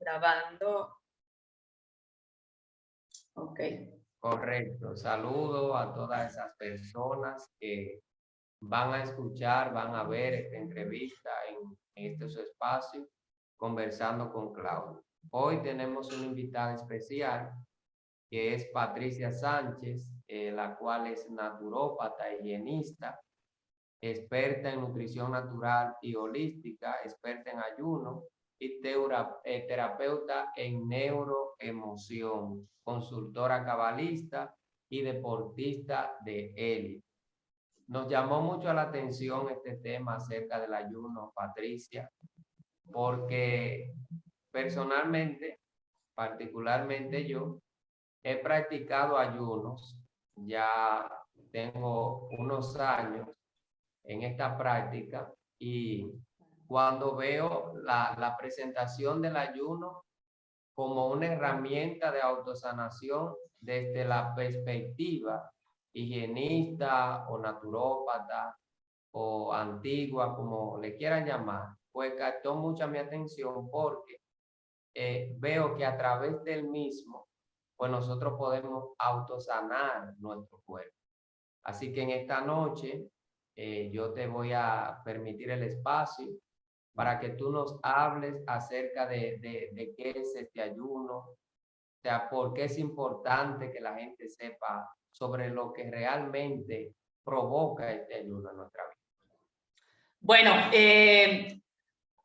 Grabando. Ok. Correcto. Saludo a todas esas personas que van a escuchar, van a ver esta entrevista en este su espacio, Conversando con Claudio. Hoy tenemos una invitada especial que es Patricia Sánchez, la cual es naturópata, higienista, experta en nutrición natural y holística, experta en ayuno y terapeuta en neuroemoción, consultora cabalista y deportista de élite. Nos llamó mucho la atención este tema acerca del ayuno, Patricia, porque personalmente, particularmente yo, he practicado ayunos, ya tengo unos años en esta práctica y cuando veo la presentación del ayuno como una herramienta de autosanación desde la perspectiva higienista o naturópata o antigua, como le quieran llamar, pues captó mucha mi atención porque veo que a través del mismo, pues nosotros podemos autosanar nuestro cuerpo. Así que en esta noche yo te voy a permitir el espacio para que tú nos hables acerca de qué es este ayuno, o sea, por qué es importante que la gente sepa sobre lo que realmente provoca este ayuno en nuestra vida. Bueno,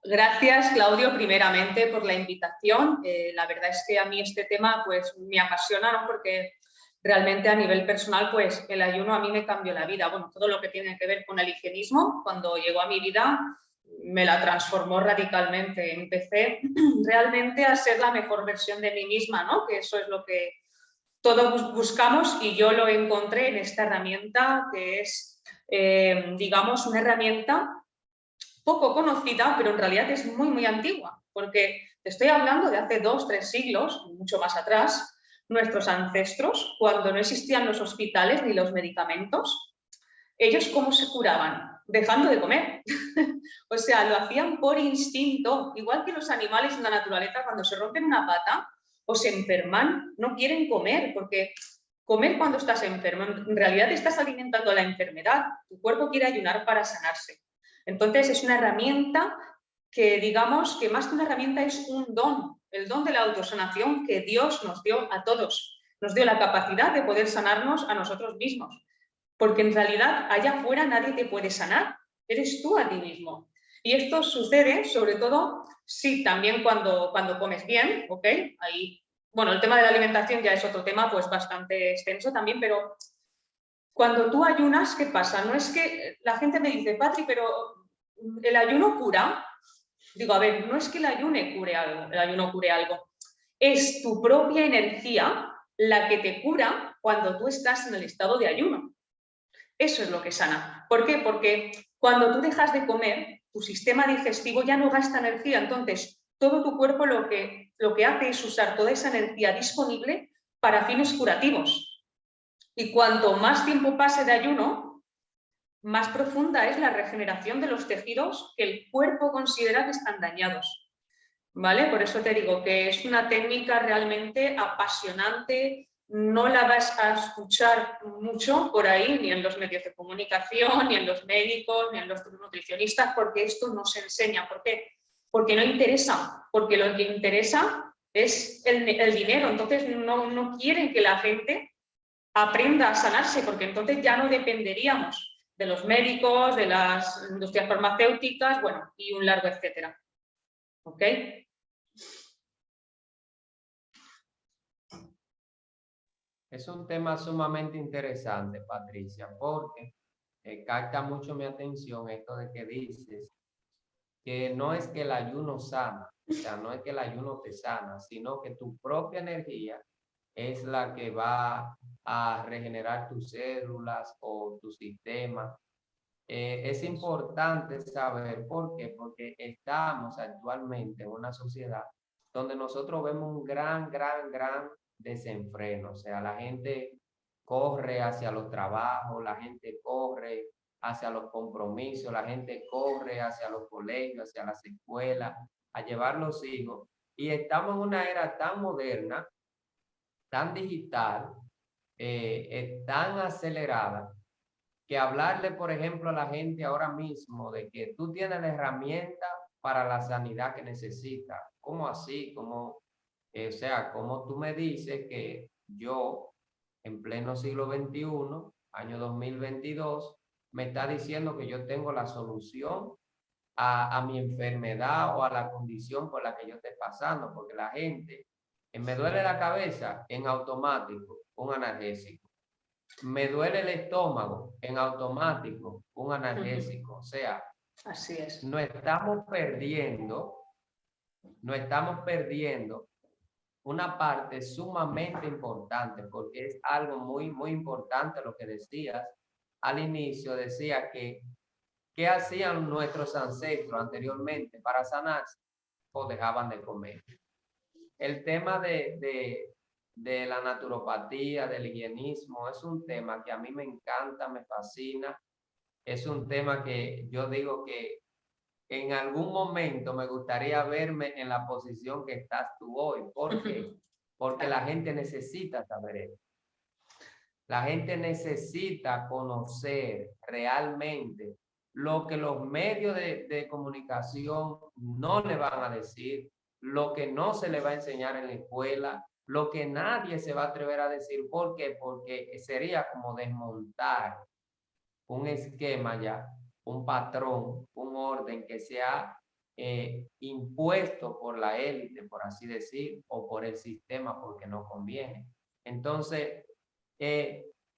gracias, Claudio, primeramente por la invitación. La verdad es que a mí este tema pues me apasiona, ¿no? Porque realmente a nivel personal pues el ayuno a mí me cambió la vida. Bueno, todo lo que tiene que ver con el higienismo, cuando llegó a mi vida, me la transformó radicalmente. Empecé realmente a ser la mejor versión de mí misma, ¿no? Que eso es lo que todos buscamos y yo lo encontré en esta herramienta que es, digamos, una herramienta poco conocida, pero en realidad es muy, muy antigua, porque te estoy hablando de hace 2, 3 siglos, mucho más atrás, nuestros ancestros, cuando no existían los hospitales ni los medicamentos, ellos ¿cómo se curaban? Dejando de comer. O sea, lo hacían por instinto, igual que los animales en la naturaleza, cuando se rompen una pata o se enferman, no quieren comer, porque comer cuando estás enfermo, en realidad estás alimentando la enfermedad, tu cuerpo quiere ayunar para sanarse. Entonces es una herramienta que digamos que más que una herramienta es un don, el don de la autosanación que Dios nos dio a todos, nos dio la capacidad de poder sanarnos a nosotros mismos, porque en realidad allá afuera nadie te puede sanar, eres tú a ti mismo. Y esto sucede sobre todo, sí, también cuando comes bien, ¿ok? Ahí, bueno, el tema de la alimentación ya es otro tema pues bastante extenso también, pero cuando tú ayunas, ¿qué pasa? No es que la gente me dice, Patri, pero ¿el ayuno cura? Digo, a ver, no es que el ayuno cure algo, es tu propia energía la que te cura cuando tú estás en el estado de ayuno. Eso es lo que sana. ¿Por qué? Porque cuando tú dejas de comer, tu sistema digestivo ya no gasta energía, entonces todo tu cuerpo lo que hace es usar toda esa energía disponible para fines curativos. Y cuanto más tiempo pase de ayuno, más profunda es la regeneración de los tejidos que el cuerpo considera que están dañados. ¿Vale? Por eso te digo que es una técnica realmente apasionante, no la vas a escuchar mucho por ahí, ni en los medios de comunicación, ni en los médicos, ni en los nutricionistas, porque esto no se enseña. ¿Por qué? Porque no interesa, porque lo que interesa es el dinero, entonces no quieren que la gente aprenda a sanarse, porque entonces ya no dependeríamos de los médicos, de las industrias farmacéuticas, bueno, y un largo etcétera. ¿Ok? Es un tema sumamente interesante, Patricia, porque capta mucho mi atención esto de que dices que no es que el ayuno sana, o sea, no es que el ayuno te sana, sino que tu propia energía es la que va a regenerar tus células o tu sistema. Es importante saber por qué, porque estamos actualmente en una sociedad donde nosotros vemos un gran desenfreno. O sea, la gente corre hacia los trabajos, la gente corre hacia los compromisos, la gente corre hacia los colegios, hacia las escuelas, a llevar los hijos, Y estamos en una era tan moderna, tan digital, tan acelerada, que hablarle, por ejemplo, a la gente ahora mismo de que tú tienes la herramienta para la sanidad que necesitas. ¿Cómo así? ¿Cómo, o sea, cómo tú me dices que yo, en pleno siglo XXI, año 2022, me está diciendo que yo tengo la solución a mi enfermedad o a la condición por la que yo esté pasando? Porque la gente, me duele la cabeza, en automático, un analgésico. Me duele el estómago, en automático, un analgésico. O sea, Así es. no estamos perdiendo una parte sumamente importante, porque es algo muy, muy importante lo que decías al inicio. Decía que, ¿qué hacían nuestros ancestros anteriormente para sanarse? O dejaban de comer. El tema de la naturopatía, del higienismo, es un tema que a mí me encanta, me fascina. Es un tema que yo digo que en algún momento me gustaría verme en la posición que estás tú hoy. ¿Por qué? Porque la gente necesita saber eso. La gente necesita conocer realmente lo que los medios de comunicación no le van a decir, lo que no se le va a enseñar en la escuela, lo que nadie se va a atrever a decir. ¿Por qué? Porque sería como desmontar un esquema ya, un patrón, un orden que se ha impuesto por la élite, por así decir, o por el sistema porque no conviene. Entonces,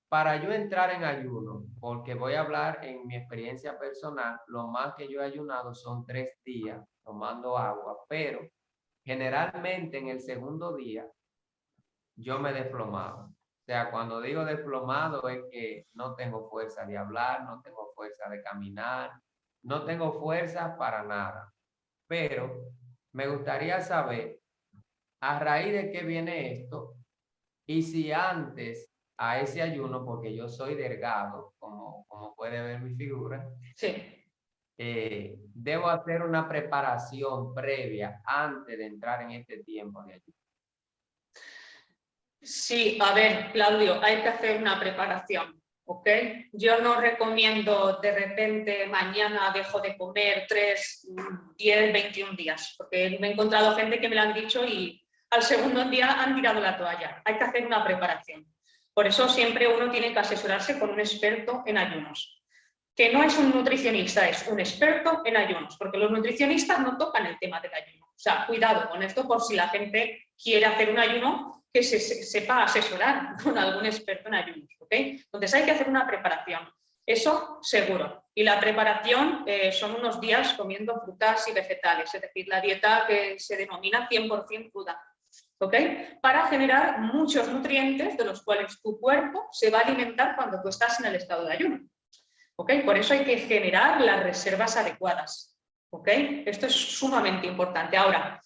para yo entrar en ayuno, porque voy a hablar en mi experiencia personal, lo más que yo he ayunado son 3 días tomando agua, pero generalmente en el segundo día yo me he desplomado. O sea, cuando digo desplomado es que no tengo fuerza de hablar, no tengo fuerza de caminar, no tengo fuerza para nada. Pero me gustaría saber a raíz de qué viene esto y si antes a ese ayuno, porque yo soy delgado, como puede ver mi figura, Sí. debo hacer una preparación previa antes de entrar en este tiempo de ayuno. Sí, a ver, Claudio, hay que hacer una preparación, ¿ok? Yo no recomiendo de repente mañana dejo de comer 3, 10, 21 días, porque me he encontrado gente que me lo han dicho y al segundo día han tirado la toalla. Hay que hacer una preparación. Por eso siempre uno tiene que asesorarse con un experto en ayunos, que no es un nutricionista, es un experto en ayunos, porque los nutricionistas no tocan el tema del ayuno. O sea, cuidado con esto por si la gente quiere hacer un ayuno, que se sepa asesorar con algún experto en ayunos, ¿ok? Entonces hay que hacer una preparación, eso seguro. Y la preparación son unos días comiendo frutas y vegetales, es decir, la dieta que se denomina 100% cruda, ¿ok? Para generar muchos nutrientes de los cuales tu cuerpo se va a alimentar cuando tú estás en el estado de ayuno, ¿ok? Por eso hay que generar las reservas adecuadas, ¿ok? Esto es sumamente importante. Ahora,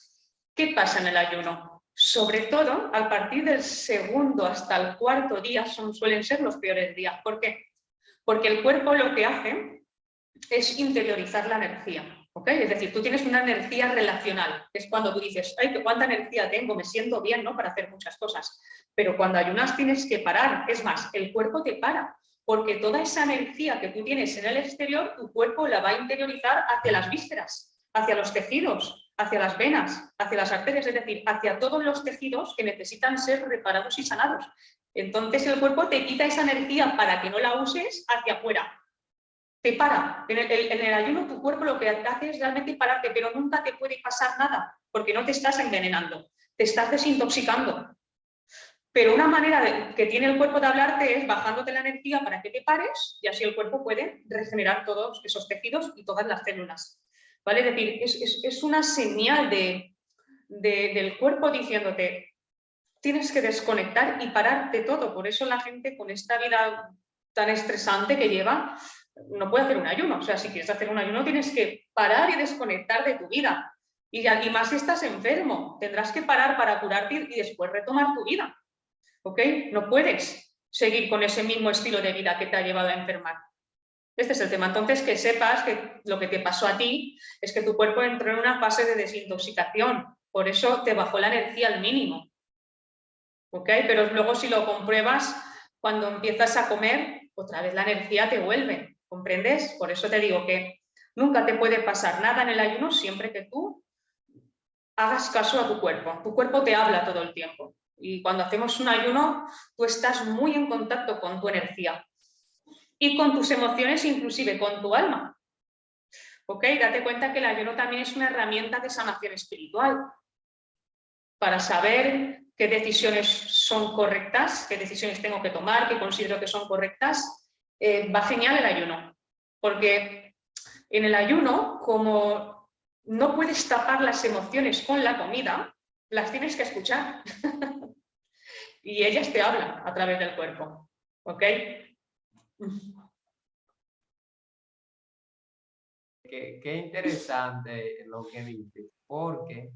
¿qué pasa en el ayuno? Sobre todo, a partir del segundo hasta el cuarto día suelen ser los peores días. ¿Por qué? Porque el cuerpo lo que hace es interiorizar la energía, ¿ok? Es decir, tú tienes una energía relacional, que es cuando tú dices, ¡ay, cuánta energía tengo! Me siento bien, ¿no? Para hacer muchas cosas. Pero cuando ayunas tienes que parar. Es más, el cuerpo te para, porque toda esa energía que tú tienes en el exterior, tu cuerpo la va a interiorizar hacia las vísceras, hacia los tejidos, hacia las venas, hacia las arterias, es decir, hacia todos los tejidos que necesitan ser reparados y sanados. Entonces el cuerpo te quita esa energía para que no la uses hacia afuera. Te para. En el ayuno tu cuerpo lo que hace es realmente pararte, pero nunca te puede pasar nada, porque no te estás envenenando, te estás desintoxicando. Pero una manera que tiene el cuerpo de hablarte es bajándote la energía para que te pares y así el cuerpo puede regenerar todos esos tejidos y todas las células. ¿Vale? Es decir, es una señal del cuerpo diciéndote, tienes que desconectar y pararte todo. Por eso la gente con esta vida tan estresante que lleva no puede hacer un ayuno. O sea, si quieres hacer un ayuno tienes que parar y desconectar de tu vida. Y más si estás enfermo, tendrás que parar para curarte y después retomar tu vida. ¿Ok? No puedes seguir con ese mismo estilo de vida que te ha llevado a enfermar. Este es el tema. Entonces, que sepas que lo que te pasó a ti es que tu cuerpo entró en una fase de desintoxicación Por eso te bajó la energía al mínimo. ¿Ok? Pero luego si lo compruebas, cuando empiezas a comer, otra vez la energía te vuelve. ¿Comprendes? Por eso te digo que nunca te puede pasar nada en el ayuno siempre que tú hagas caso a tu cuerpo. Tu cuerpo te habla todo el tiempo. Y cuando hacemos un ayuno, tú estás muy en contacto con tu energía y con tus emociones, inclusive con tu alma. ¿Ok? Date cuenta que el ayuno también es una herramienta de sanación espiritual para saber qué decisiones son correctas, qué decisiones tengo que tomar, qué considero que son correctas. Va genial el ayuno, porque en el ayuno, como no puedes tapar las emociones con la comida, las tienes que escuchar. Y ellas te hablan a través del cuerpo. ¿Ok? Qué interesante lo que dices, porque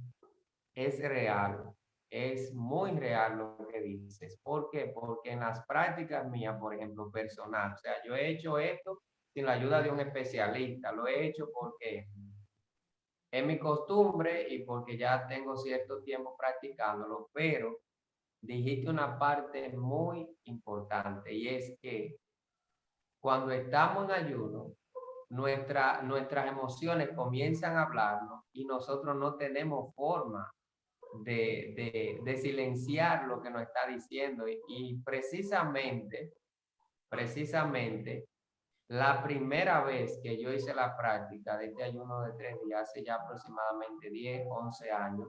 es real, es muy real lo que dices. ¿Por qué? Porque en las prácticas mías, por ejemplo, personal, o sea, yo he hecho esto sin la ayuda de un especialista, lo he hecho porque es mi costumbre y porque ya tengo cierto tiempo practicándolo, pero dijiste una parte muy importante y es que cuando estamos en ayuno, nuestras emociones comienzan a hablarnos y nosotros no tenemos forma de silenciar lo que nos está diciendo. Y precisamente, la primera vez que yo hice la práctica de este ayuno de 3 días, hace ya aproximadamente 10, 11 años,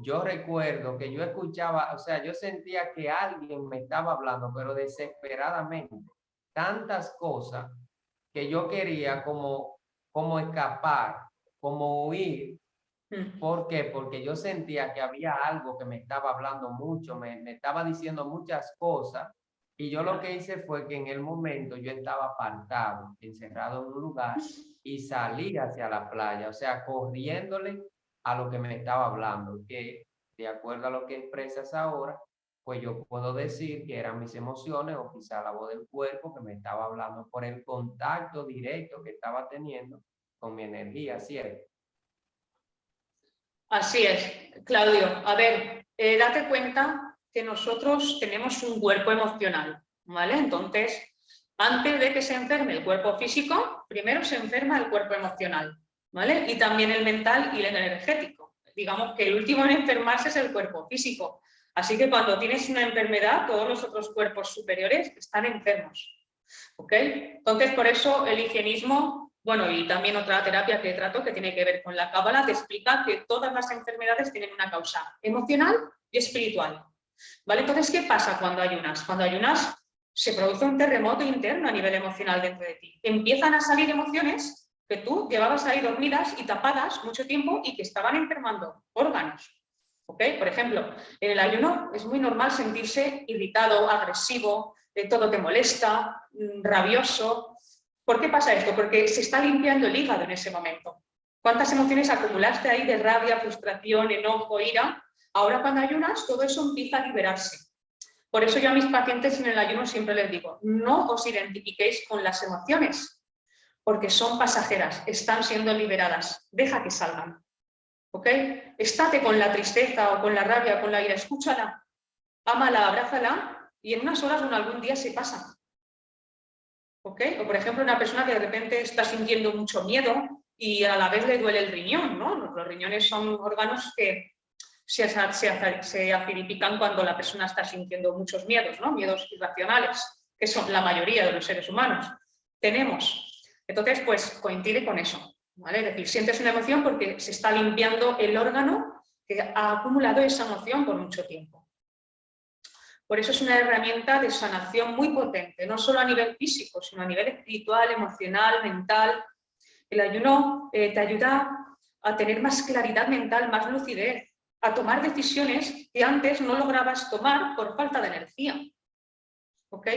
yo recuerdo que yo escuchaba, o sea, yo sentía que alguien me estaba hablando, pero desesperadamente, tantas cosas que yo quería como escapar, como huir. ¿Por qué? Porque yo sentía que había algo que me estaba hablando mucho, me estaba diciendo muchas cosas, y yo lo que hice fue que en el momento yo estaba apartado, encerrado en un lugar, y salí hacia la playa, o sea, corriéndole a lo que me estaba hablando, que de acuerdo a lo que expresas ahora, pues yo puedo decir que eran mis emociones o quizá la voz del cuerpo que me estaba hablando por el contacto directo que estaba teniendo con mi energía, ¿cierto? Así es, Claudio. A ver, date cuenta que nosotros tenemos un cuerpo emocional, ¿vale? Entonces, antes de que se enferme el cuerpo físico, primero se enferma el cuerpo emocional, ¿vale? Y también el mental y el energético. Digamos que el último en enfermarse es el cuerpo físico. Así que cuando tienes una enfermedad, todos los otros cuerpos superiores están enfermos, ¿ok? Entonces, por eso el higienismo, bueno, y también otra terapia que trato que tiene que ver con la cábala, te explica que todas las enfermedades tienen una causa emocional y espiritual, ¿vale? Entonces, ¿qué pasa cuando ayunas? Cuando ayunas se produce un terremoto interno a nivel emocional dentro de ti. Empiezan a salir emociones que tú llevabas ahí dormidas y tapadas mucho tiempo y que estaban enfermando órganos. ¿Ok? Por ejemplo, en el ayuno es muy normal sentirse irritado, agresivo, todo te molesta, rabioso. ¿Por qué pasa esto? Porque se está limpiando el hígado en ese momento. ¿Cuántas emociones acumulaste ahí de rabia, frustración, enojo, ira? Ahora cuando ayunas, todo eso empieza a liberarse. Por eso yo a mis pacientes en el ayuno siempre les digo, no os identifiquéis con las emociones, porque son pasajeras, están siendo liberadas, deja que salgan. ¿Ok? Estate con la tristeza o con la rabia o con la ira, escúchala, ámala, abrázala y en unas horas o en algún día se pasa. ¿Ok? O por ejemplo una persona que de repente está sintiendo mucho miedo y a la vez le duele el riñón, ¿no? Los riñones son órganos que se acidifican cuando la persona está sintiendo muchos miedos, ¿no? Miedos irracionales, que son la mayoría de los seres humanos. Tenemos. Entonces, pues coincide con eso, ¿vale? Es decir, sientes una emoción porque se está limpiando el órgano que ha acumulado esa emoción por mucho tiempo. Por eso es una herramienta de sanación muy potente, no solo a nivel físico, sino a nivel espiritual, emocional, mental. El ayuno te ayuda a tener más claridad mental, más lucidez, a tomar decisiones que antes no lograbas tomar por falta de energía. ¿Ok?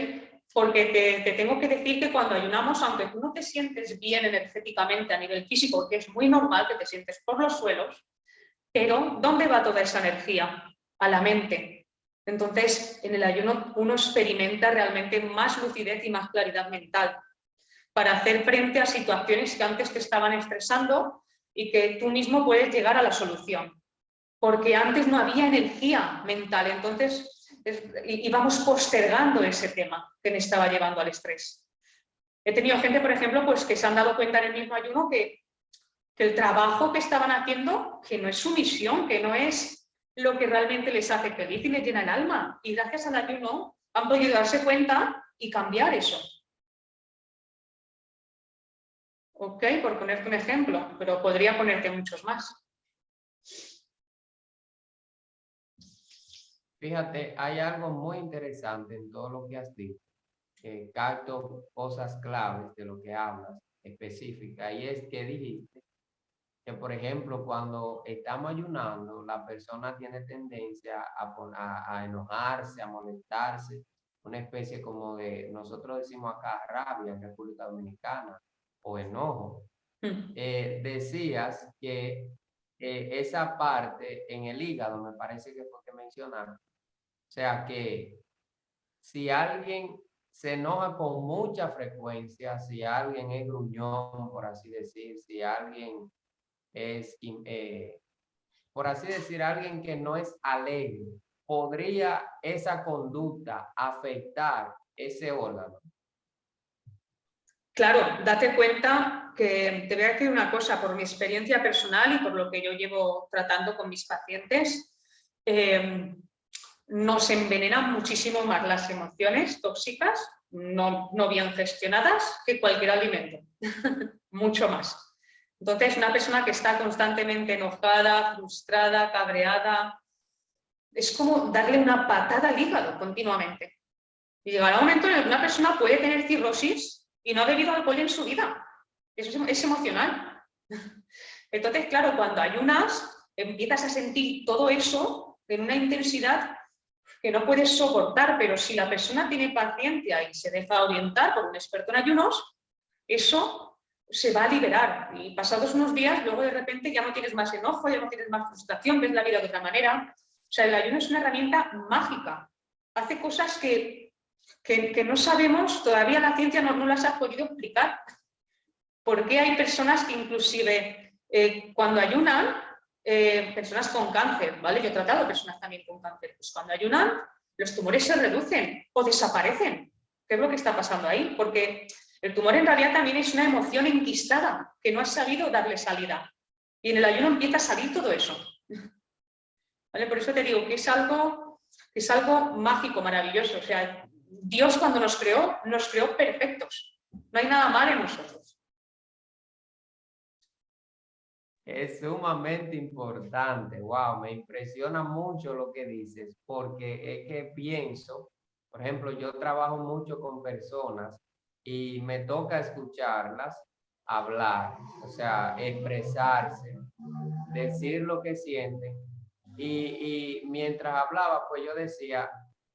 Porque te tengo que decir que cuando ayunamos, aunque tú no te sientes bien energéticamente a nivel físico, que es muy normal que te sientes por los suelos, pero ¿dónde va toda esa energía? A la mente. Entonces, en el ayuno uno experimenta realmente más lucidez y más claridad mental para hacer frente a situaciones que antes te estaban estresando y que tú mismo puedes llegar a la solución. porque antes no había energía mental, entonces íbamos postergando ese tema que me estaba llevando al estrés. He tenido gente, por ejemplo, pues que se han dado cuenta en el mismo ayuno que el trabajo que estaban haciendo, que no es su misión, que no es lo que realmente les hace feliz y les llena el alma. Y gracias al ayuno han podido darse cuenta y cambiar eso. ¿Ok? Por ponerte un ejemplo, pero podría ponerte muchos más. Fíjate, hay algo muy interesante en todo lo que has dicho. Capto cosas claves de lo que hablas específicas, y es que dijiste que, por ejemplo, cuando estamos ayunando, la persona tiene tendencia a enojarse, a molestarse, una especie como de, nosotros decimos acá, rabia en República Dominicana, o enojo. Decías que esa parte en el hígado, me parece que fue que mencionaste, o sea que si alguien se enoja con mucha frecuencia, si alguien es gruñón, por así decir, si alguien es, por así decir, alguien que no es alegre, ¿podría esa conducta afectar ese órgano? Claro, date cuenta que te voy a decir una cosa, por mi experiencia personal y por lo que yo llevo tratando con mis pacientes, nos envenenan muchísimo más las emociones tóxicas, no bien gestionadas, que cualquier alimento. Mucho más. Entonces, una persona que está constantemente enojada, frustrada, cabreada, es como darle una patada al hígado continuamente. Y llegará un momento en el que una persona puede tener cirrosis y no ha bebido alcohol en su vida. Eso es emocional. Entonces, claro, cuando ayunas, empiezas a sentir todo eso en una intensidad que no puedes soportar, pero si la persona tiene paciencia y se deja orientar por un experto en ayunos, eso se va a liberar. Y pasados unos días, luego de repente ya no tienes más enojo, ya no tienes más frustración, ves la vida de otra manera. O sea, el ayuno es una herramienta mágica. Hace cosas que no sabemos, todavía la ciencia no las ha podido explicar. ¿Por qué hay personas que inclusive cuando ayunan, personas con cáncer, ¿vale? Yo he tratado personas también con cáncer, pues cuando ayunan los tumores se reducen o desaparecen. ¿Qué es lo que está pasando ahí? Porque el tumor en realidad también es una emoción enquistada que no has sabido darle salida. Y en el ayuno empieza a salir todo eso. ¿Vale? Por eso te digo que es algo mágico, maravilloso. O sea, Dios cuando nos creó perfectos. No hay nada mal en nosotros. Es sumamente importante. Wow, me impresiona mucho lo que dices, porque es que pienso, por ejemplo, yo trabajo mucho con personas y me toca escucharlas hablar, o sea, expresarse, decir lo que sienten. Y mientras hablaba, pues yo decía,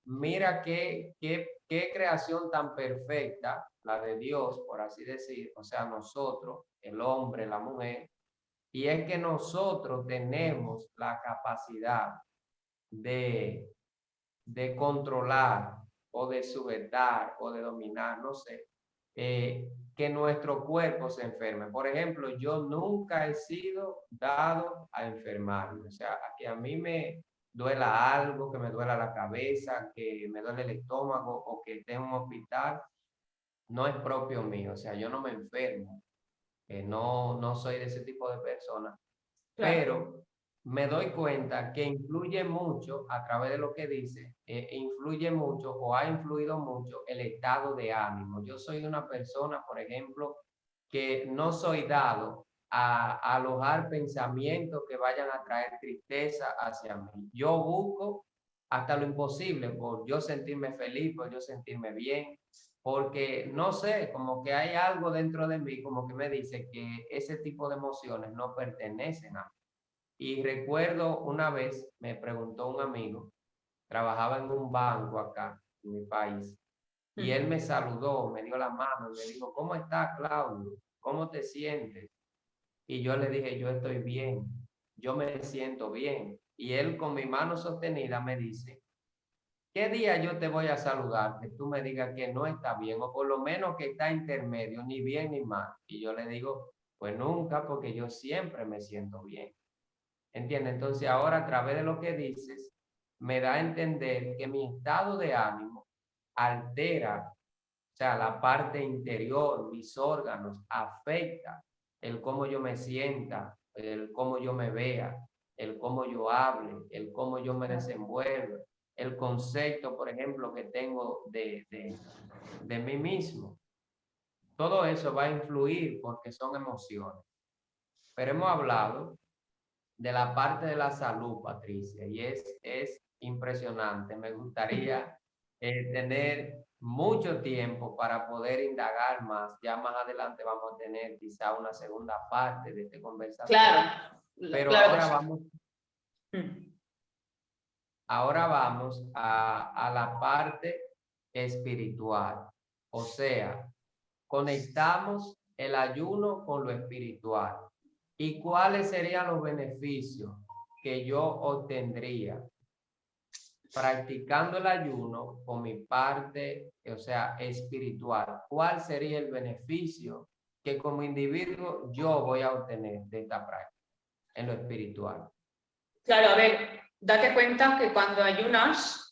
mira qué creación tan perfecta, la de Dios, por así decir, o sea, nosotros, el hombre, la mujer, y es que nosotros tenemos la capacidad de, de controlar o de sujetar o de dominar, no sé, que nuestro cuerpo se enferme. Por ejemplo, yo nunca he sido dado a enfermarme. O sea, a que a mí me duela algo, que me duela la cabeza, que me duele el estómago o que esté en un hospital, no es propio mío. O sea, yo no me enfermo. No soy de ese tipo de personas, Claro. pero me doy cuenta que influye mucho a través de lo que dice, influye mucho o ha influido mucho el estado de ánimo. Yo soy una persona, por ejemplo, que no soy dado a alojar pensamientos que vayan a traer tristeza hacia mí. Yo busco hasta lo imposible por yo sentirme feliz, por yo sentirme bien, porque no sé, como que hay algo dentro de mí como que me dice que ese tipo de emociones no pertenecen a mí. Y recuerdo una vez, me preguntó un amigo, trabajaba en un banco acá en mi país, y él me saludó, me dio la mano, me dijo, ¿cómo estás, Claudio? ¿Cómo te sientes? Y yo le dije, yo estoy bien, yo me siento bien. Y él con mi mano sostenida me dice, ¿qué día yo te voy a saludar que tú me digas que no está bien o por lo menos que está intermedio, ni bien ni mal? Y yo le digo, pues nunca, porque yo siempre me siento bien. ¿Entiendes? Entonces ahora a través de lo que dices, me da a entender que mi estado de ánimo altera, o sea, la parte interior, mis órganos, afecta el cómo yo me sienta, el cómo yo me vea, el cómo yo hable, el cómo yo me desenvuelvo, el concepto, por ejemplo, que tengo de mí mismo. Todo eso va a influir porque son emociones. Pero hemos hablado de la parte de la salud, Patricia, y es impresionante. Me gustaría tener mucho tiempo para poder indagar más. Ya más adelante vamos a tener quizá una segunda parte de este conversatorio. Claro, Pero claro que ahora sí. vamos, ahora vamos a la parte espiritual. O sea, conectamos el ayuno con lo espiritual. ¿Y cuáles serían los beneficios que yo obtendría practicando el ayuno con mi parte, o sea, espiritual? ¿Cuál sería el beneficio que como individuo yo voy a obtener de esta práctica en lo espiritual? Claro, a ver, date cuenta que cuando ayunas,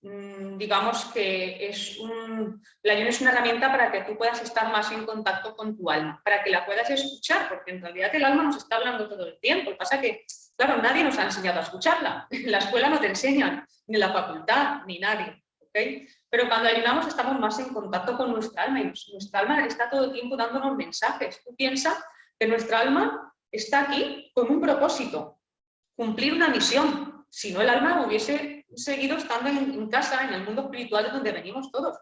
digamos que el ayuno es una herramienta para que tú puedas estar más en contacto con tu alma, para que la puedas escuchar, porque en realidad el alma nos está hablando todo el tiempo. Lo que pasa es que, claro, nadie nos ha enseñado a escucharla. En la escuela no te enseñan, ni en la facultad, ni nadie. ¿Okay? Pero cuando ayunamos estamos más en contacto con nuestra alma y nuestra alma está todo el tiempo dándonos mensajes. Tú piensas que nuestra alma está aquí con un propósito, cumplir una misión. Si no, el alma hubiese seguido estando en casa, en el mundo espiritual de donde venimos todos.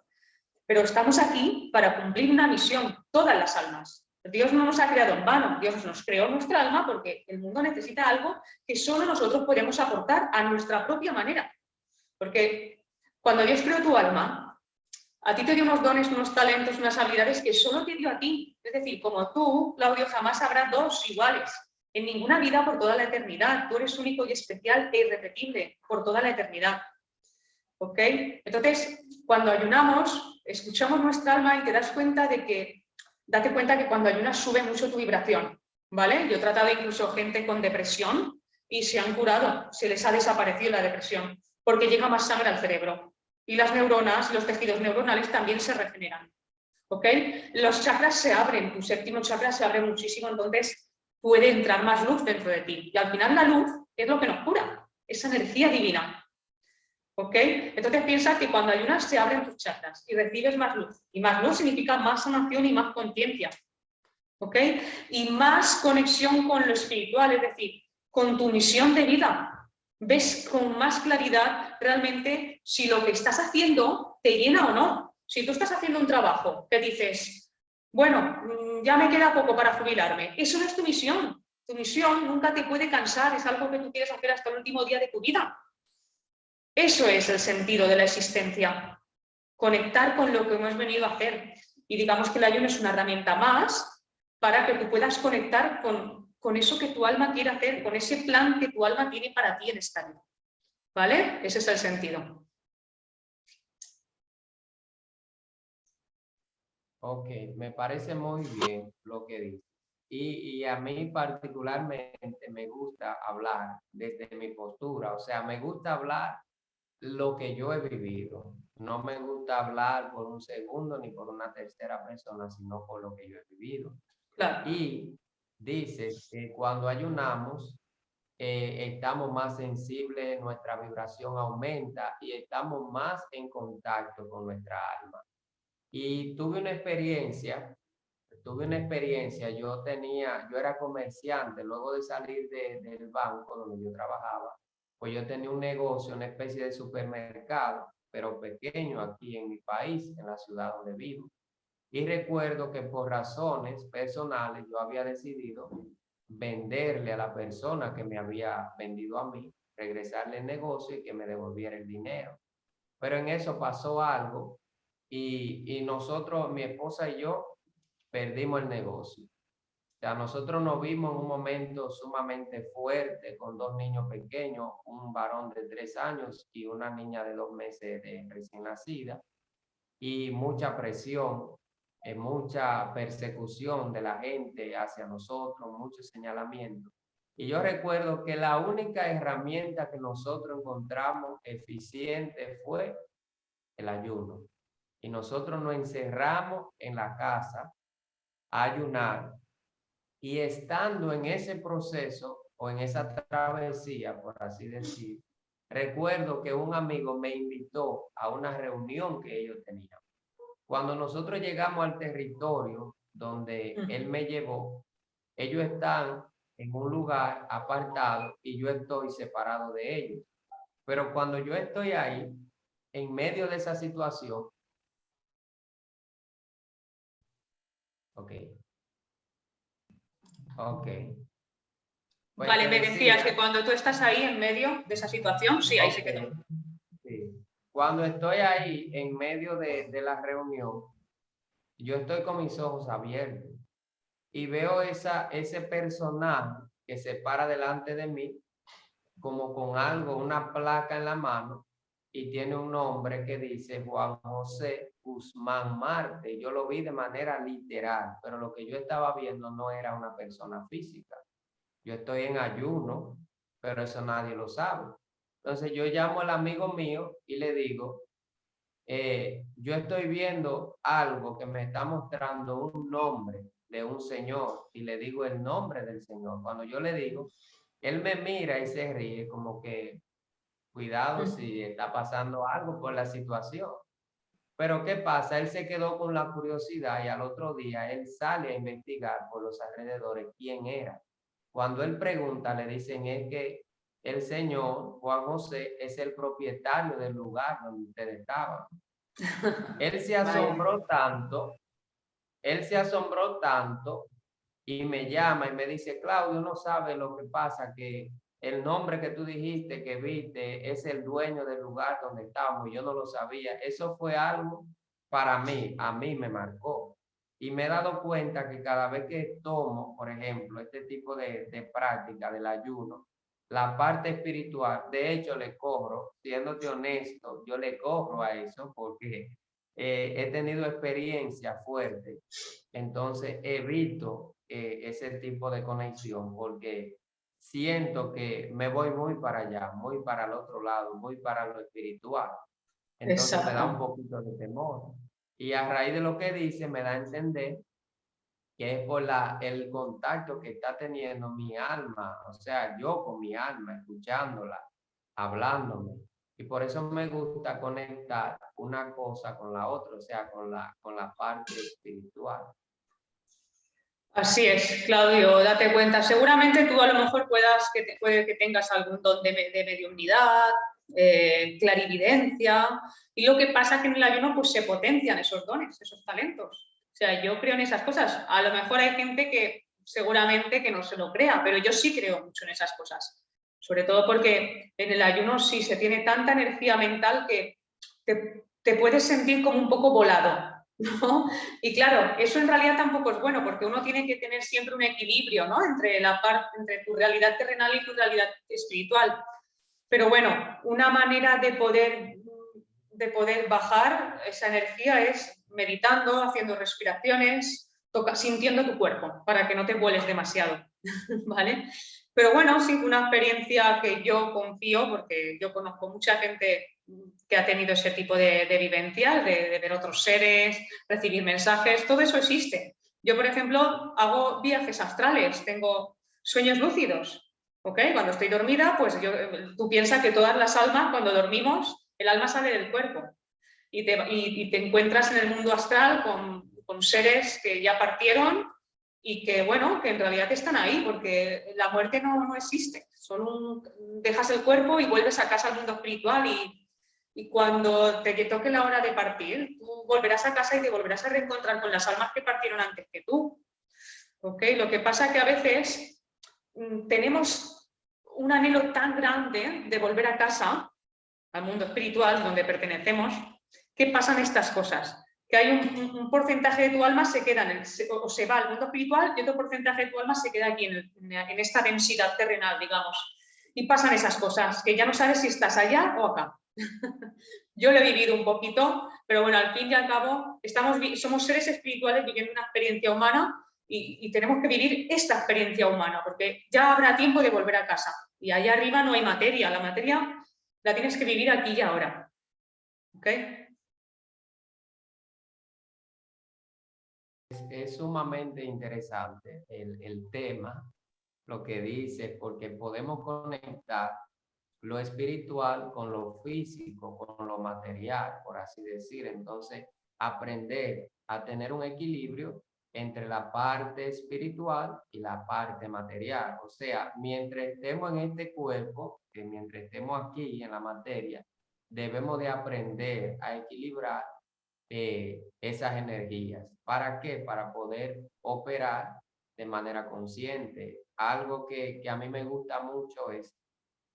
Pero estamos aquí para cumplir una misión, todas las almas. Dios no nos ha creado en vano, Dios nos creó nuestra alma porque el mundo necesita algo que solo nosotros podemos aportar a nuestra propia manera. Porque cuando Dios creó tu alma, a ti te dio unos dones, unos talentos, unas habilidades que solo te dio a ti. Es decir, como tú, Claudio, jamás habrá dos iguales. En ninguna vida por toda la eternidad. Tú eres único y especial e irrepetible por toda la eternidad. ¿Ok? Entonces, cuando ayunamos, escuchamos nuestra alma y te das cuenta de que, date cuenta que cuando ayunas sube mucho tu vibración. ¿Vale? Yo he tratado incluso gente con depresión y se han curado, se les ha desaparecido la depresión, porque llega más sangre al cerebro. Y las neuronas, los tejidos neuronales también se regeneran. ¿Ok? Los chakras se abren, tu séptimo chakra se abre muchísimo, entonces puede entrar más luz dentro de ti. Y al final la luz es lo que nos cura, esa energía divina. ¿Ok? Entonces piensa que cuando ayunas se abren tus chakras y recibes más luz. Y más luz significa más sanación y más conciencia. ¿Ok? Y más conexión con lo espiritual, es decir, con tu misión de vida. Ves con más claridad realmente si lo que estás haciendo te llena o no. Si tú estás haciendo un trabajo que dices, bueno, ya me queda poco para jubilarme, eso no es tu misión. Tu misión nunca te puede cansar, es algo que tú quieres hacer hasta el último día de tu vida. Eso es el sentido de la existencia, conectar con lo que hemos venido a hacer. Y digamos que el ayuno es una herramienta más para que tú puedas conectar con eso que tu alma quiere hacer, con ese plan que tu alma tiene para ti en esta vida. ¿Vale? Ese es el sentido. Ok, me parece muy bien lo que dices. Y a mí particularmente me gusta hablar desde mi postura, o sea, me gusta hablar lo que yo he vivido. No me gusta hablar por un segundo ni por una tercera persona, sino por lo que yo he vivido. Claro. Y dice que cuando ayunamos, estamos más sensibles, nuestra vibración aumenta y estamos más en contacto con nuestra alma. Y tuve una experiencia, yo era comerciante, luego de salir del banco donde yo trabajaba, pues yo tenía un negocio, una especie de supermercado, pero pequeño aquí en mi país, en la ciudad donde vivo. Y recuerdo que por razones personales yo había decidido venderle a la persona que me había vendido a mí, regresarle el negocio y que me devolviera el dinero. Pero en eso pasó algo y nosotros, mi esposa y yo, perdimos el negocio. O sea, nosotros nos vimos en un momento sumamente fuerte con dos niños pequeños, un varón de 3 años y una niña de 2 meses de recién nacida, y mucha presión, mucha persecución de la gente hacia nosotros, mucho señalamiento. Y yo recuerdo que la única herramienta que nosotros encontramos eficiente fue el ayuno. Y nosotros nos encerramos en la casa a ayunar. Y estando en ese proceso o en esa travesía, por así decir, recuerdo que un amigo me invitó a una reunión que ellos tenían. Cuando nosotros llegamos al territorio donde él me llevó, ellos están en un lugar apartado y yo estoy separado de ellos. Pero cuando yo estoy ahí, en medio de esa situación, ok. Pues vale, me decías que cuando tú estás ahí en medio de esa situación, sí, ahí se quedó. Sí. Cuando estoy ahí en medio de la reunión, yo estoy con mis ojos abiertos y veo ese personaje que se para delante de mí como con algo, una placa en la mano, y tiene un nombre que dice Juan José Guzmán Marte. Yo lo vi de manera literal, pero lo que yo estaba viendo no era una persona física. Yo estoy en ayuno, pero eso nadie lo sabe. Entonces yo llamo al amigo mío y le digo, yo estoy viendo algo que me está mostrando un nombre de un señor, y le digo el nombre del señor. Cuando yo le digo, él me mira y se ríe como que, cuidado si está pasando algo por la situación. Pero ¿qué pasa? Él se quedó con la curiosidad y al otro día él sale a investigar por los alrededores quién era. Cuando él pregunta, le dicen es que el señor Juan José es el propietario del lugar donde ustedes estaban. Él se asombró tanto, él se asombró tanto y me llama y me dice, Claudio, no sabe lo que pasa, que el nombre que tú dijiste que viste es el dueño del lugar donde estábamos y yo no lo sabía. Eso fue algo para mí, a mí me marcó. Y me he dado cuenta que cada vez que tomo, por ejemplo, este tipo de práctica del ayuno, la parte espiritual, de hecho le cobro, siéndote honesto, yo le cobro a eso porque he tenido experiencia fuerte. Entonces evito ese tipo de conexión porque siento que me voy muy para allá, muy para el otro lado, muy para lo espiritual. Entonces me da un poquito de temor. Y a raíz de lo que dice, me da a entender que es por el contacto que está teniendo mi alma, o sea, yo con mi alma, escuchándola, hablándome. Y por eso me gusta conectar una cosa con la otra, o sea, con la parte espiritual. Así es, Claudio, date cuenta. Seguramente tú a lo mejor puede que tengas algún don de mediunidad, clarividencia, y lo que pasa es que en el ayuno pues se potencian esos dones, esos talentos. O sea, yo creo en esas cosas. A lo mejor hay gente que seguramente que no se lo crea, pero yo sí creo mucho en esas cosas. Sobre todo porque en el ayuno sí se tiene tanta energía mental que te puedes sentir como un poco volado, ¿no? Y claro, eso en realidad tampoco es bueno, porque uno tiene que tener siempre un equilibrio, ¿no? Entre tu realidad terrenal y tu realidad espiritual. Pero bueno, una manera de poder bajar esa energía es meditando, haciendo respiraciones, sintiendo tu cuerpo, para que no te vueles demasiado, ¿vale? Pero bueno, sí, una experiencia que yo confío, porque yo conozco mucha gente que ha tenido ese tipo de vivencias, de ver otros seres, recibir mensajes, todo eso existe. Yo, por ejemplo, hago viajes astrales, tengo sueños lúcidos, ¿ok? Cuando estoy dormida, pues tú piensas que todas las almas, cuando dormimos, el alma sale del cuerpo y te encuentras en el mundo astral con seres que ya partieron y que, bueno, que en realidad están ahí, porque la muerte no existe. Dejas el cuerpo y vuelves a casa al mundo espiritual y cuando te toque la hora de partir, tú volverás a casa y te volverás a reencontrar con las almas que partieron antes que tú. ¿Okay? Lo que pasa es que a veces tenemos un anhelo tan grande de volver a casa, al mundo espiritual donde pertenecemos, que pasan estas cosas. Que hay un porcentaje de tu alma se queda o se va al mundo espiritual y otro porcentaje de tu alma se queda aquí en esta densidad terrenal, digamos. Y pasan esas cosas, que ya no sabes si estás allá o acá. Yo lo he vivido un poquito, pero bueno, al fin y al cabo somos seres espirituales viviendo una experiencia humana y tenemos que vivir esta experiencia humana, porque ya habrá tiempo de volver a casa. Y allá arriba no hay materia, la materia la tienes que vivir aquí y ahora. ¿Ok? Es sumamente interesante el tema, lo que dice, porque podemos conectar lo espiritual con lo físico, con lo material, por así decir. Entonces, aprender a tener un equilibrio entre la parte espiritual y la parte material. O sea, mientras estemos en este cuerpo, que mientras estemos aquí en la materia, debemos de aprender a equilibrar esas energías. ¿Para qué? Para poder operar de manera consciente. Algo que a mí me gusta mucho es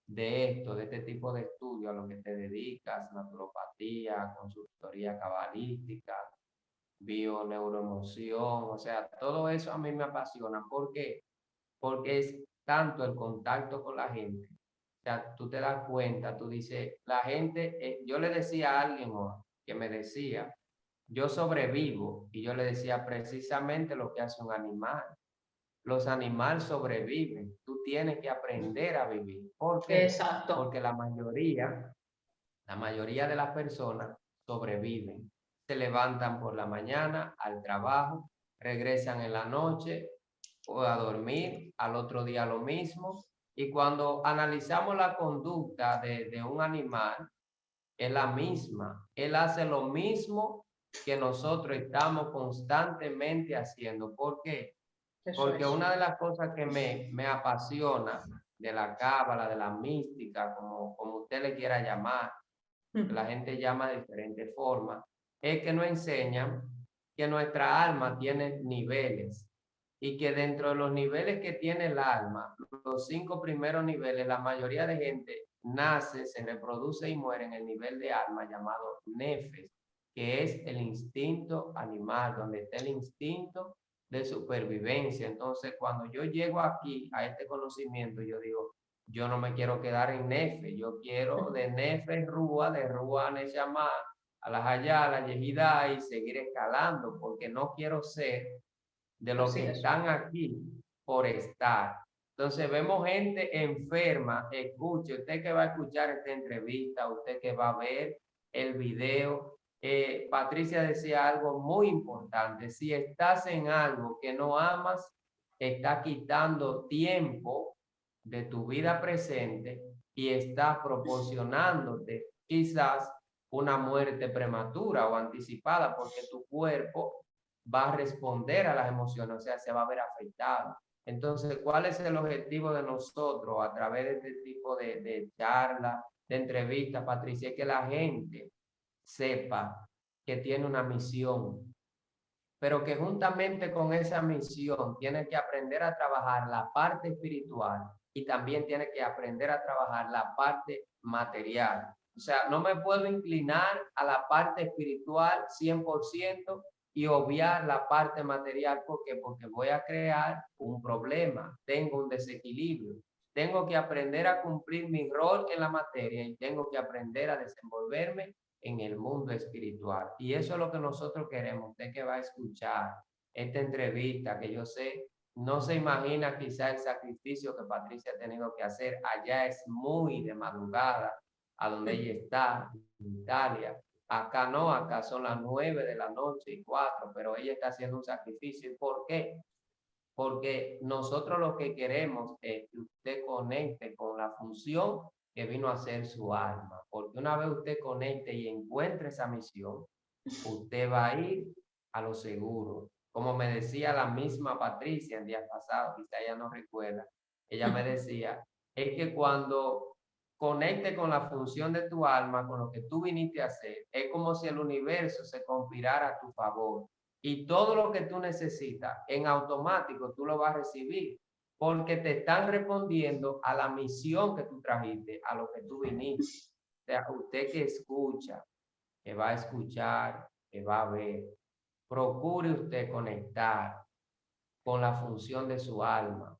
de este tipo de estudio a lo que te dedicas, naturopatía, consultoría cabalística, bioneuroemoción, o sea, todo eso a mí me apasiona. ¿Por qué? Porque es tanto el contacto con la gente. O sea, tú te das cuenta, tú dices, la gente, yo le decía a alguien que me decía, yo sobrevivo, y yo le decía precisamente lo que hace un animal. Los animales sobreviven, tú tienes que aprender a vivir. ¿Por qué? Exacto. Porque la mayoría de las personas sobreviven. Se levantan por la mañana al trabajo, regresan en la noche o a dormir, al otro día lo mismo. Y cuando analizamos la conducta de un animal, es la misma. Él hace lo mismo que nosotros estamos constantemente haciendo. ¿Por qué? Eso Porque es. una de las cosas que me apasiona de la cábala, de la mística, como usted le quiera llamar, que la gente llama de diferentes formas, es que nos enseñan que nuestra alma tiene niveles y que dentro de los niveles que tiene el alma, los 5 primeros niveles, la mayoría de gente nace, se reproduce y muere en el nivel de alma llamado nefes, que es el instinto animal, donde está el instinto de supervivencia. Entonces, cuando yo llego aquí a este conocimiento, yo digo, yo no me quiero quedar en Nefe, yo quiero de Nefe en Rúa, de Rúa a Nechamá, a las Ayala, Yehidá y seguir escalando, porque no quiero ser de los Así que es. están aquí por estar. Entonces vemos gente enferma, escuche, usted que va a escuchar esta entrevista, usted que va a ver el video, Patricia decía algo muy importante, si estás en algo que no amas, está quitando tiempo de tu vida presente y está proporcionándote quizás una muerte prematura o anticipada porque tu cuerpo va a responder a las emociones, o sea, se va a ver afectado. Entonces, ¿cuál es el objetivo de nosotros a través de este tipo de charlas, de entrevistas, Patricia? Es que la gente sepa que tiene una misión, pero que juntamente con esa misión tiene que aprender a trabajar la parte espiritual y también tiene que aprender a trabajar la parte material. O sea, no me puedo inclinar a la parte espiritual 100% y obviar la parte material. ¿Por qué? Porque voy a crear un problema, tengo un desequilibrio. Tengo que aprender a cumplir mi rol en la materia y tengo que aprender a desenvolverme en el mundo espiritual. Y eso es lo que nosotros queremos. Usted que va a escuchar esta entrevista, que yo sé, no se imagina quizá el sacrificio que Patricia ha tenido que hacer. Allá es muy de madrugada, a donde ella está, en Italia. Acá no, acá son las 9 de la noche y 4, pero ella está haciendo un sacrificio. ¿Y por qué? Porque nosotros lo que queremos es que usted conecte con la función que vino a ser su alma, porque una vez usted conecte y encuentre esa misión, usted va a ir a lo seguro. Como me decía la misma Patricia el día pasado, quizá ella no recuerda, ella me decía, es que cuando conecte con la función de tu alma, con lo que tú viniste a hacer, es como si el universo se conspirara a tu favor y todo lo que tú necesitas en automático tú lo vas a recibir porque te están respondiendo a la misión que tú trajiste, a lo que tú viniste. O sea, usted que escucha, que va a escuchar, que va a ver, procure usted conectar con la función de su alma.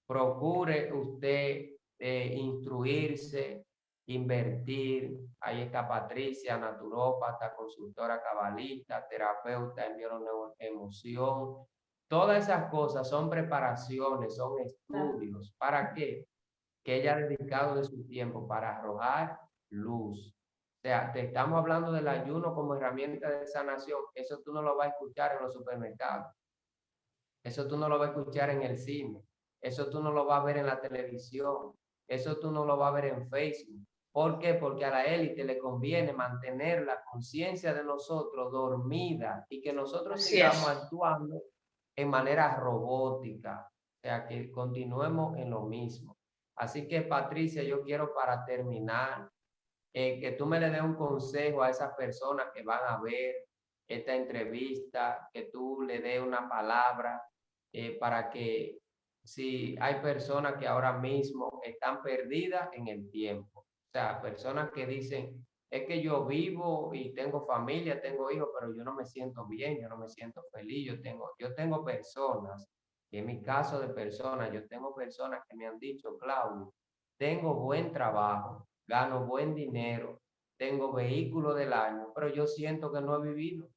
Procure usted instruirse, invertir. Ahí está Patricia, naturópata, consultora cabalista, terapeuta en neuroemoción, Todas esas cosas son preparaciones, son estudios. ¿Para qué? Que ella ha dedicado de su tiempo para arrojar luz. O sea, te estamos hablando del ayuno como herramienta de sanación. Eso tú no lo vas a escuchar en los supermercados. Eso tú no lo vas a escuchar en el cine. Eso tú no lo vas a ver en la televisión. Eso tú no lo vas a ver en Facebook. ¿Por qué? Porque a la élite le conviene mantener la conciencia de nosotros dormida y que nosotros Así sigamos es. actuando en manera robótica. O sea, que continuemos en lo mismo. Así que, Patricia, yo quiero para terminar que tú me le des un consejo a esas personas que van a ver esta entrevista, que tú le des una palabra para que si hay personas que ahora mismo están perdidas en el tiempo, o sea, personas que dicen, es que yo vivo y tengo familia, tengo hijos, pero yo no me siento bien, yo no me siento feliz, yo tengo personas, y en mi caso de personas, yo tengo personas que me han dicho, Claudio, tengo buen trabajo, gano buen dinero, tengo vehículo del año, pero yo siento que no he vivido.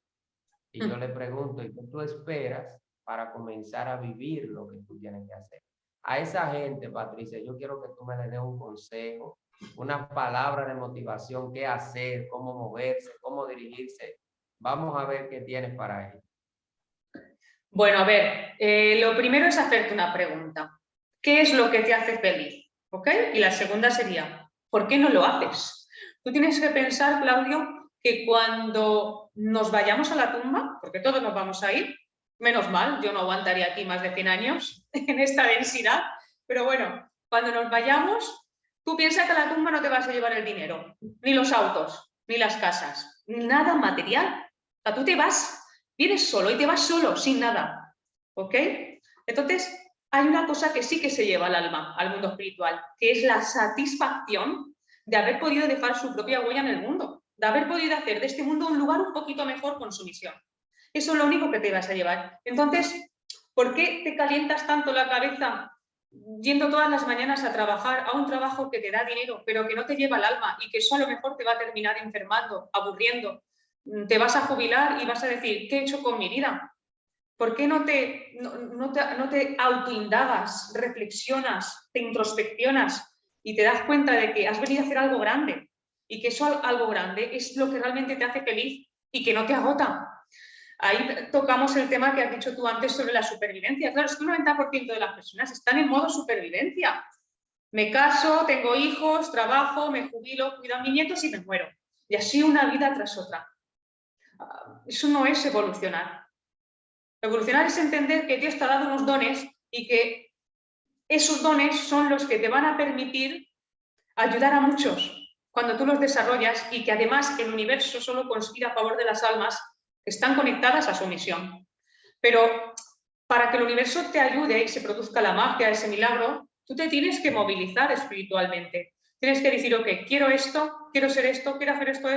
Y yo le pregunto, ¿y qué tú esperas para comenzar a vivir lo que tú tienes que hacer? A esa gente, Patricia, yo quiero que tú me le des un consejo, una palabra de motivación, qué hacer, cómo moverse, cómo dirigirse. Vamos a ver qué tienes para ello. Bueno, a ver, lo primero es hacerte una pregunta. ¿Qué es lo que te hace feliz? ¿Ok? Y la segunda sería, ¿por qué no lo haces? Tú tienes que pensar, Claudio, que cuando nos vayamos a la tumba, porque todos nos vamos a ir, menos mal, yo no aguantaría aquí más de 100 años en esta densidad, pero bueno, cuando nos vayamos, tú piensas que a la tumba no te vas a llevar el dinero, ni los autos, ni las casas, nada material. O sea, tú te vas. Vienes solo y te vas solo, sin nada, ¿ok? Entonces, hay una cosa que sí que se lleva al alma, al mundo espiritual, que es la satisfacción de haber podido dejar su propia huella en el mundo, de haber podido hacer de este mundo un lugar un poquito mejor con su misión. Eso es lo único que te vas a llevar. Entonces, ¿por qué te calientas tanto la cabeza yendo todas las mañanas a trabajar a un trabajo que te da dinero, pero que no te lleva al alma y que eso a lo mejor te va a terminar enfermando, aburriendo? Te vas a jubilar y vas a decir, ¿qué he hecho con mi vida? ¿Por qué no te autoindagas, reflexionas, te introspeccionas y te das cuenta de que has venido a hacer algo grande y que eso algo grande es lo que realmente te hace feliz y que no te agota? Ahí tocamos el tema que has dicho tú antes sobre la supervivencia. Claro, es que un 90% de las personas están en modo supervivencia. Me caso, tengo hijos, trabajo, me jubilo, cuido a mis nietos y me muero. Y así una vida tras otra. Eso no es evolucionar. Evolucionar es entender que Dios te ha dado unos dones y que esos dones son los que te van a permitir ayudar a muchos cuando tú los desarrollas y que además el universo solo conspira a favor de las almas que están conectadas a su misión. Pero para que el universo te ayude y se produzca la magia, ese milagro, tú te tienes que movilizar espiritualmente. Tienes que decir, ok, quiero esto, quiero ser esto, quiero hacer esto.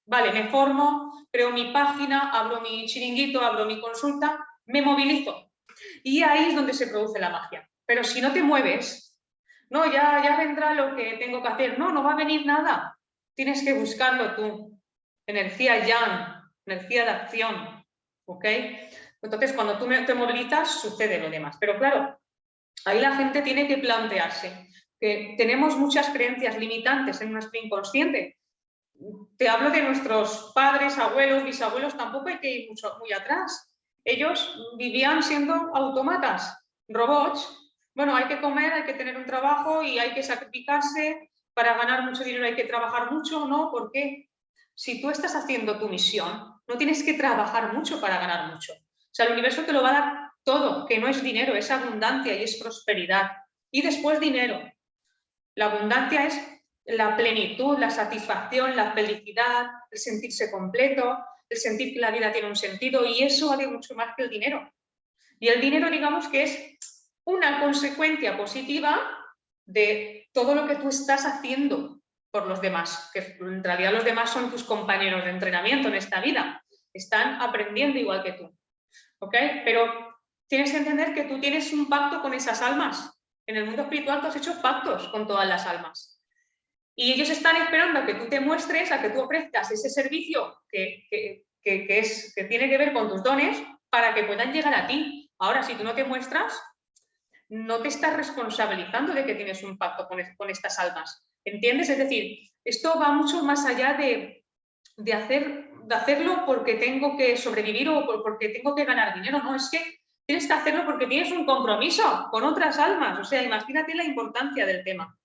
Vale, me formo, creo mi página, abro mi chiringuito, abro mi consulta, me movilizo. Y ahí es donde se produce la magia. Pero si no te mueves, no, ya vendrá lo que tengo que hacer. No, no va a venir nada. Tienes que buscarlo tú. Energía yang, energía de acción. ¿Ok? Entonces, cuando tú te movilizas, sucede lo demás. Pero claro, ahí la gente tiene que plantearse que tenemos muchas creencias limitantes en nuestro inconsciente. Te hablo de nuestros padres, abuelos, bisabuelos, tampoco hay que ir muy atrás. Ellos vivían siendo autómatas, robots. Bueno, hay que comer, hay que tener un trabajo y hay que sacrificarse. Para ganar mucho dinero hay que trabajar mucho, ¿no? ¿Por qué? Si tú estás haciendo tu misión, no tienes que trabajar mucho para ganar mucho. O sea, el universo te lo va a dar todo, que no es dinero, es abundancia y es prosperidad. Y después dinero. La abundancia es la plenitud, la satisfacción, la felicidad, el sentirse completo, el sentir que la vida tiene un sentido, y eso vale mucho más que el dinero. Y el dinero, digamos que es una consecuencia positiva de todo lo que tú estás haciendo por los demás, que en realidad los demás son tus compañeros de entrenamiento en esta vida, están aprendiendo igual que tú, ¿ok? Pero tienes que entender que tú tienes un pacto con esas almas. En el mundo espiritual tú has hecho pactos con todas las almas. Y ellos están esperando a que tú te muestres, a que tú ofrezcas ese servicio que tiene que ver con tus dones para que puedan llegar a ti. Ahora, si tú no te muestras, no te estás responsabilizando de que tienes un pacto con estas almas. ¿Entiendes? Es decir, esto va mucho más allá de hacerlo porque tengo que sobrevivir o porque tengo que ganar dinero. No, es que tienes que hacerlo porque tienes un compromiso con otras almas. O sea, imagínate la importancia del tema.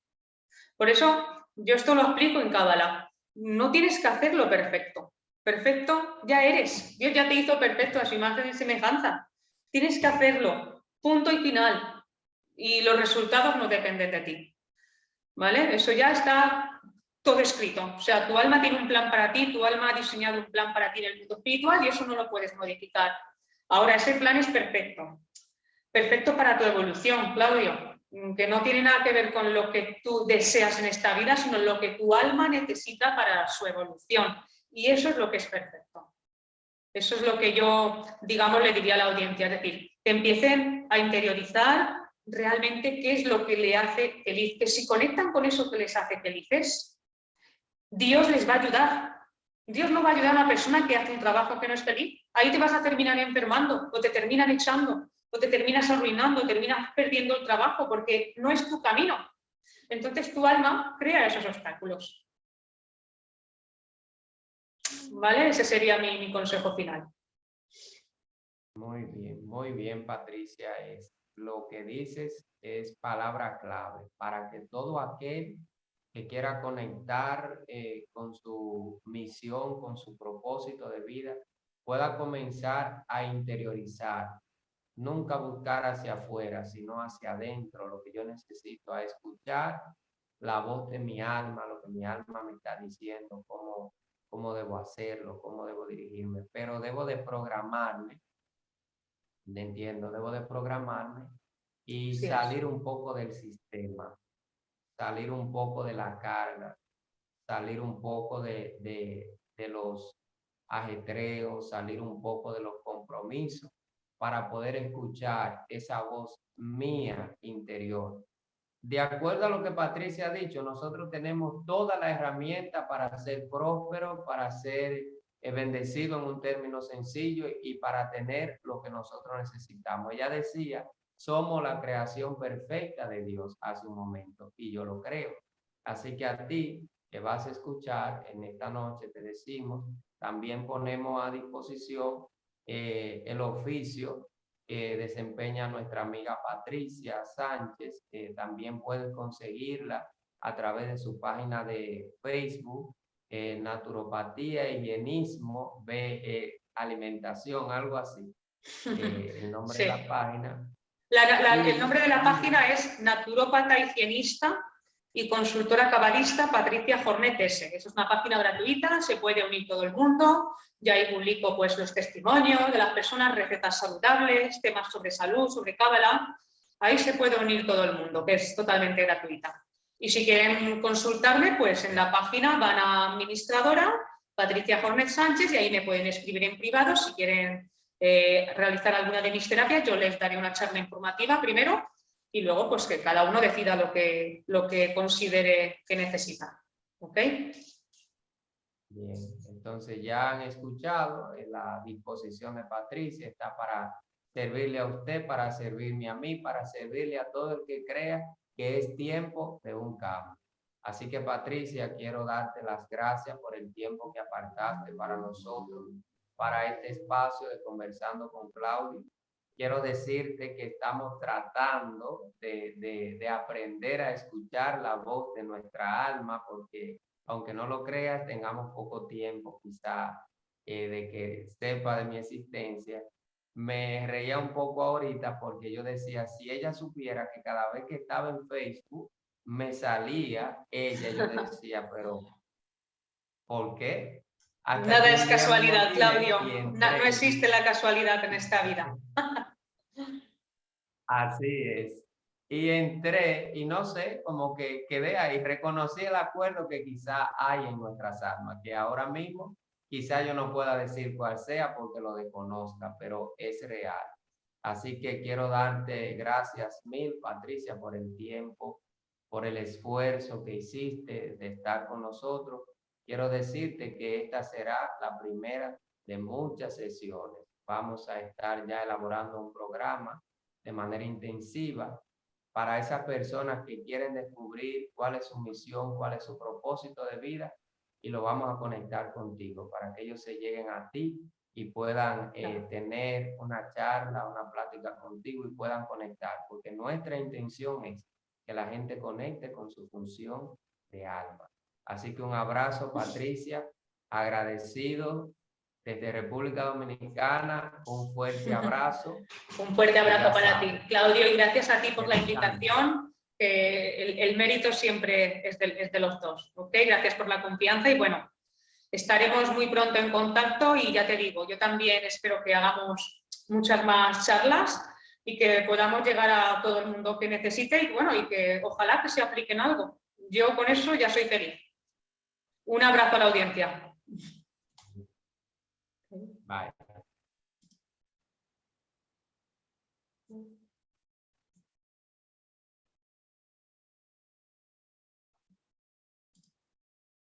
Por eso yo esto lo explico en Cábala. No tienes que hacerlo perfecto. Perfecto ya eres. Dios ya te hizo perfecto a su imagen y semejanza. Tienes que hacerlo. Punto y final. Y los resultados no dependen de ti. ¿Vale? Eso ya está todo escrito. O sea, tu alma tiene un plan para ti, tu alma ha diseñado un plan para ti en el mundo espiritual y eso no lo puedes modificar. Ahora, ese plan es perfecto. Perfecto para tu evolución, Claudio, que no tiene nada que ver con lo que tú deseas en esta vida, sino lo que tu alma necesita para su evolución. Y eso es lo que es perfecto. Eso es lo que yo, digamos, le diría a la audiencia. Es decir, que empiecen a interiorizar realmente qué es lo que le hace feliz. Que si conectan con eso que les hace felices, Dios les va a ayudar. Dios no va a ayudar a una persona que hace un trabajo que no es feliz. Ahí te vas a terminar enfermando o te terminan echando o te terminas arruinando, terminas perdiendo el trabajo porque no es tu camino. Entonces tu alma crea esos obstáculos. ¿Vale? Ese sería mi consejo final. Muy bien, Patricia. Lo que dices es palabra clave para que todo aquel que quiera conectar con su misión, con su propósito de vida, pueda comenzar a interiorizar. Nunca buscar hacia afuera, sino hacia adentro. Lo que yo necesito es escuchar la voz de mi alma, lo que mi alma me está diciendo, cómo debo hacerlo, cómo debo dirigirme. Pero debo de programarme, entiendo, debo de programarme y Sí es. salir un poco del sistema, salir un poco de la carga, salir un poco de los ajetreos, salir un poco de los compromisos para poder escuchar esa voz mía interior. De acuerdo a lo que Patricia ha dicho, nosotros tenemos toda la herramienta para ser prósperos, para ser bendecidos en un término sencillo y para tener lo que nosotros necesitamos. Ella decía, somos la creación perfecta de Dios hace un momento y yo lo creo. Así que a ti que vas a escuchar en esta noche, te decimos, también ponemos a disposición el oficio que desempeña nuestra amiga Patricia Sánchez. También puedes conseguirla a través de su página de Facebook, Naturopatía, Higienismo, Alimentación, algo así, el nombre Sí. de la página. El nombre de la página es naturópata higienista y consultora cabalista Patricia Jornet S. Eso es una página gratuita, se puede unir todo el mundo. Ya ahí publico pues, los testimonios de las personas, recetas saludables, temas sobre salud, sobre cábala. Ahí se puede unir todo el mundo, que es totalmente gratuita. Y si quieren consultarme, pues en la página van a administradora, Patricia Jornet Sánchez, y ahí me pueden escribir en privado si quieren realizar alguna de mis terapias. Yo les daré una charla informativa primero y luego pues que cada uno decida lo que considere que necesita. ¿Ok? Bien, entonces ya han escuchado la disposición de Patricia, está para servirle a usted, para servirme a mí, para servirle a todo el que crea que es tiempo de un cambio. Así que Patricia, quiero darte las gracias por el tiempo que apartaste para nosotros, para este espacio de Conversando con Claudio. Quiero decirte que estamos tratando de aprender a escuchar la voz de nuestra alma, porque aunque no lo creas, tengamos poco tiempo quizá de que sepa de mi existencia. Me reía un poco ahorita porque yo decía, si ella supiera que cada vez que estaba en Facebook me salía ella, yo decía, pero ¿por qué? Hasta Nada que es un día me casualidad, motivé Claudio. y No entré. existe la casualidad en esta vida. Así es. Y entré y no sé, como que quedé ahí, reconocí el acuerdo que quizá hay en nuestras almas, que ahora mismo quizá yo no pueda decir cuál sea porque lo desconozca, pero es real. Así que quiero darte gracias mil, Patricia, por el tiempo, por el esfuerzo que hiciste de estar con nosotros. Quiero decirte que esta será la primera de muchas sesiones vamos a estar ya elaborando un programa de manera intensiva para esas personas que quieren descubrir cuál es su misión, cuál es su propósito de vida, y lo vamos a conectar contigo para que ellos se lleguen a ti y puedan tener una charla, una plática contigo y puedan conectar, porque nuestra intención es que la gente conecte con su función de alma. Así que un abrazo, Patricia, agradecido desde República Dominicana, un fuerte abrazo. Un fuerte abrazo para ti, Claudio, y gracias a ti por la invitación. El mérito siempre es de los dos, ¿ok? Gracias por la confianza y bueno, estaremos muy pronto en contacto y ya te digo, yo también espero que hagamos muchas más charlas y que podamos llegar a todo el mundo que necesite y bueno, y que ojalá que se apliquen algo. Yo con eso ya soy feliz. Un abrazo a la audiencia. Bye.